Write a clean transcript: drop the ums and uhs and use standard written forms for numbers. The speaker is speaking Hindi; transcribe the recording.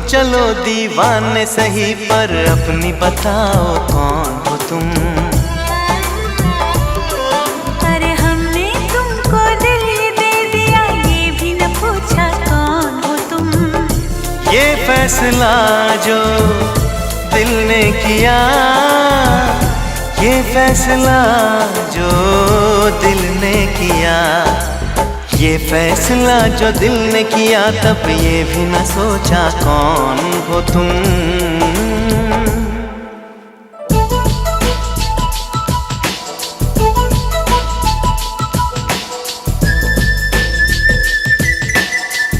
चलो दीवाने सही, पर अपनी बताओ कौन हो तुम। अरे हमने तुमको दिल दे दिया, ये भी न पूछा कौन हो तुम। ये फैसला जो दिल ने किया, ये फैसला जो दिल ने किया, ये फैसला जो दिल ने किया, तब ये भी न सोचा कौन हो तुम।